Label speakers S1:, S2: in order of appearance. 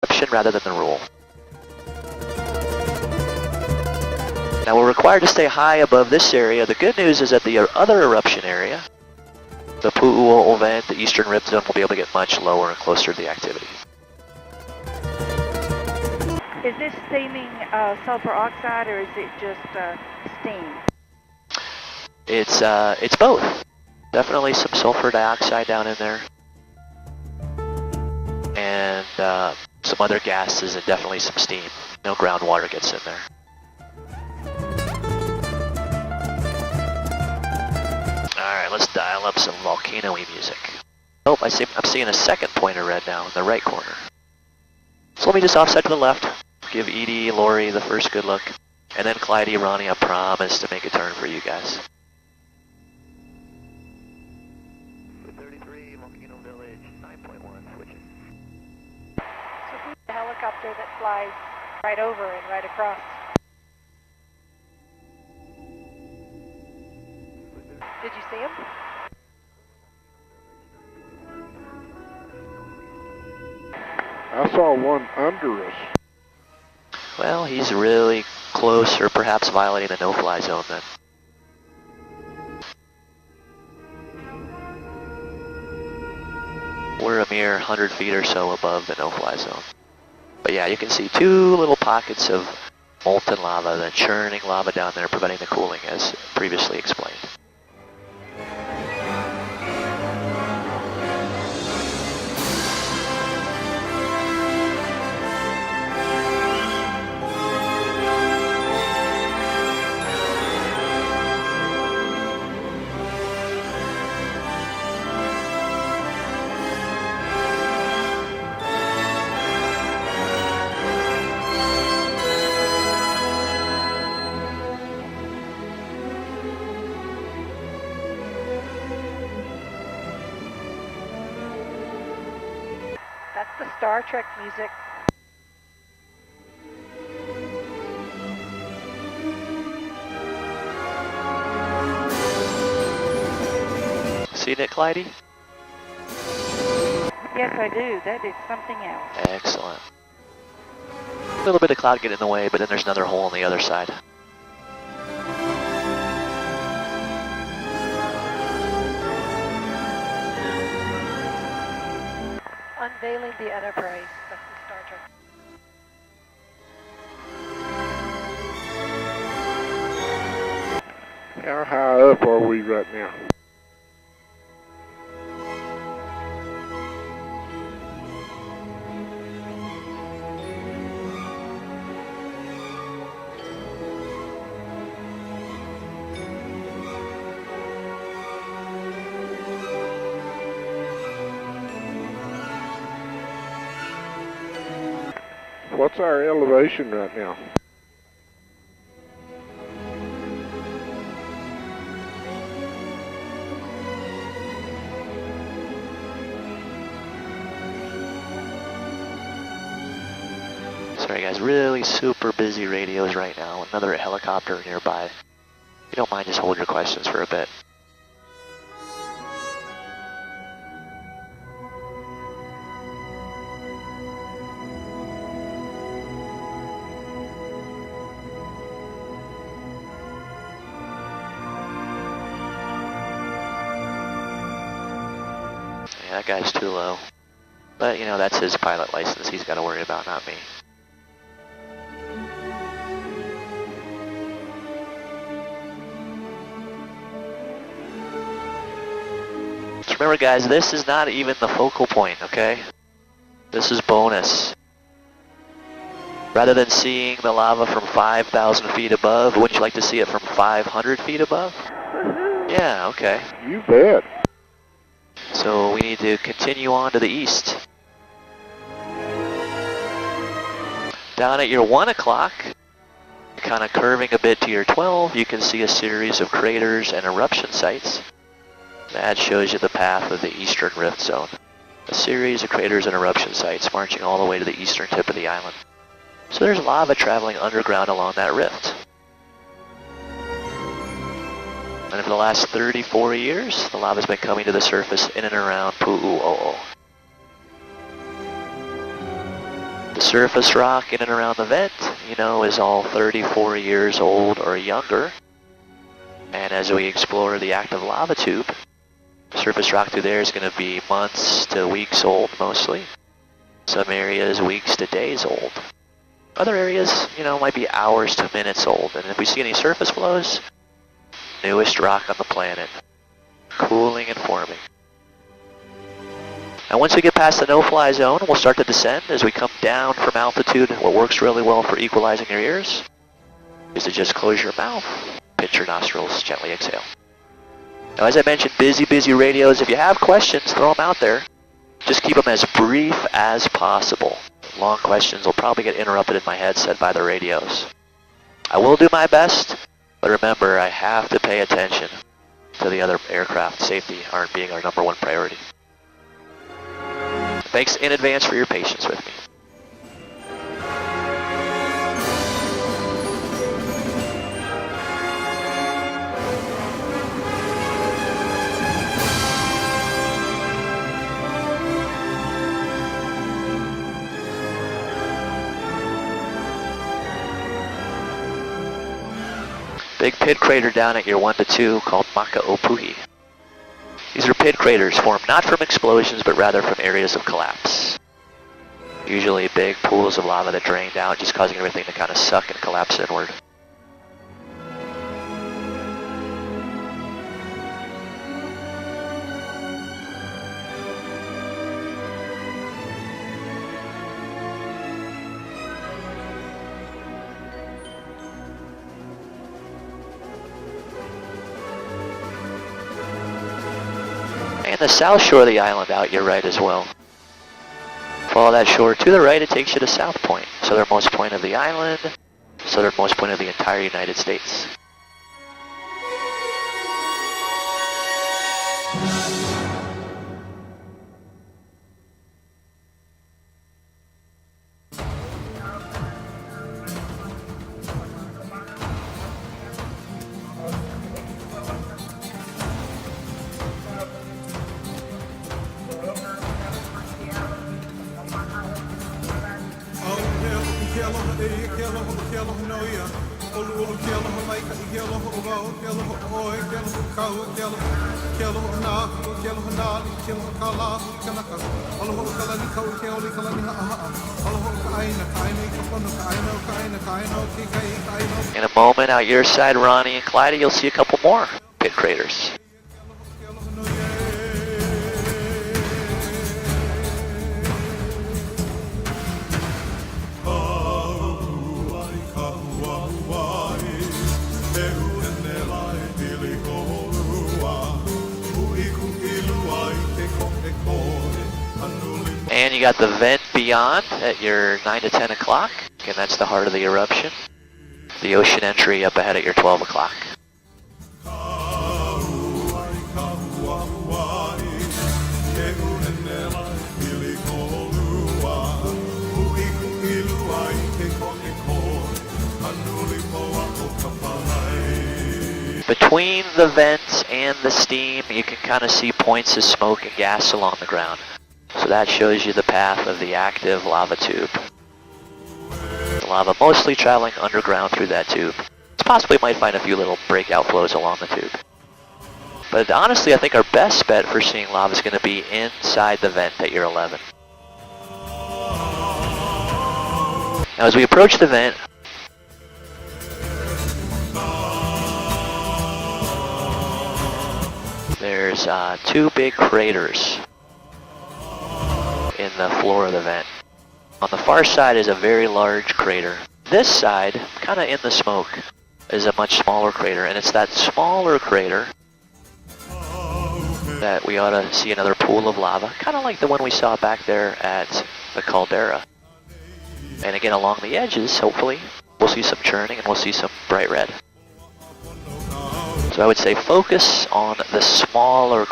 S1: exception rather than the rule. Now we're required to stay high above this area. The good news is that the other eruption area, the Pu'u'o'o vent, the eastern rift zone, will be able to get much lower and closer to the activity.
S2: Is this steaming sulfur oxide or is it just steam?
S1: It's both. Definitely some sulfur dioxide down in there. And some other gases and definitely some steam. No groundwater gets in there. Alright, let's dial up some volcano-y music. Oh, I'm seeing a second pointer red now in the right corner. So let me just offset to the left. Give Edie, Lori the first good look. And then Clyde, Ronnie, I promise to make a turn for you guys. 33, Volcano Village, 9.1, switching.
S2: So who's the helicopter that flies right over and right across? Did you see him?
S3: I saw one under us.
S1: Well, he's really close, or perhaps violating the no-fly zone then. We're a mere 100 feet or so above the no-fly zone. But yeah, you can see two little pockets of molten lava, the churning lava down there preventing the cooling as previously explained.
S2: That's the Star Trek music.
S1: See it, Clyde?
S2: Yes, I do. That is something else.
S1: Excellent. A little bit of cloud getting in the way, but then there's another hole on the other side.
S2: Unveiling the Enterprise. That's the Star Trek.
S3: How high up are we right now? What's our elevation right now?
S1: Sorry guys, really super busy radios right now. Another helicopter nearby. If you don't mind, just hold your questions for a bit. Yeah, that guy's too low. But, you know, that's his pilot license he's got to worry about, not me. Just remember, guys, this is not even the focal point, okay? This is bonus. Rather than seeing the lava from 5,000 feet above, wouldn't you like to see it from 500 feet above? Yeah, okay.
S3: You bet.
S1: So we need to continue on to the east. Down at your 1 o'clock, kind of curving a bit to your 12, you can see a series of craters and eruption sites. That shows you the path of the eastern rift zone. A series of craters and eruption sites marching all the way to the eastern tip of the island. So there's lava traveling underground along that rift. And for the last 34 years, the lava's been coming to the surface in and around Pu'u'o'o. The surface rock in and around the vent, you know, is all 34 years old or younger. And as we explore the active lava tube, surface rock through there is going to be months to weeks old mostly. Some areas weeks to days old. Other areas, you know, might be hours to minutes old. And if we see any surface flows, newest rock on the planet, cooling and forming. And once we get past the no-fly zone, we'll start to descend as we come down from altitude. What works really well for equalizing your ears is to just close your mouth, pinch your nostrils, gently exhale. Now, as I mentioned, busy radios. If you have questions, throw them out there. Just keep them as brief as possible. Long questions will probably get interrupted in my headset by the radios. I will do my best, but remember, I have to pay attention to the other aircraft. Safety aren't being our #1 priority. Thanks in advance for your patience with me. Big pit crater down at your 1 to 2 called Maka'opuhi. These are pit craters formed not from explosions, but rather from areas of collapse. Usually big pools of lava that drained out, just causing everything to kind of suck and collapse inward. And the south shore of the island out your right as well. Follow that shore to the right, it takes you to South Point, southernmost point of the island, southernmost point of the entire United States. In a moment, out your side, Ronnie and Clyde, you'll see a couple more pit craters. And you got the vent beyond at your 9 to 10 o'clock. Again, that's the heart of the eruption. The ocean entry up ahead at your 12 o'clock. Between the vents and the steam, you can kind of see points of smoke and gas along the ground. So that shows you the path of the active lava tube. The lava mostly traveling underground through that tube. Possibly might find a few little breakout flows along the tube. But honestly, I think our best bet for seeing lava is going to be inside the vent at your 11. Now as we approach the vent, there's two big craters in the floor of the vent. On the far side is a very large crater. This side, kind of in the smoke, is a much smaller crater, and it's that smaller crater that we ought to see another pool of lava, kind of like the one we saw back there at the caldera. And again, along the edges, hopefully, we'll see some churning and we'll see some bright red. So I would say focus on the smaller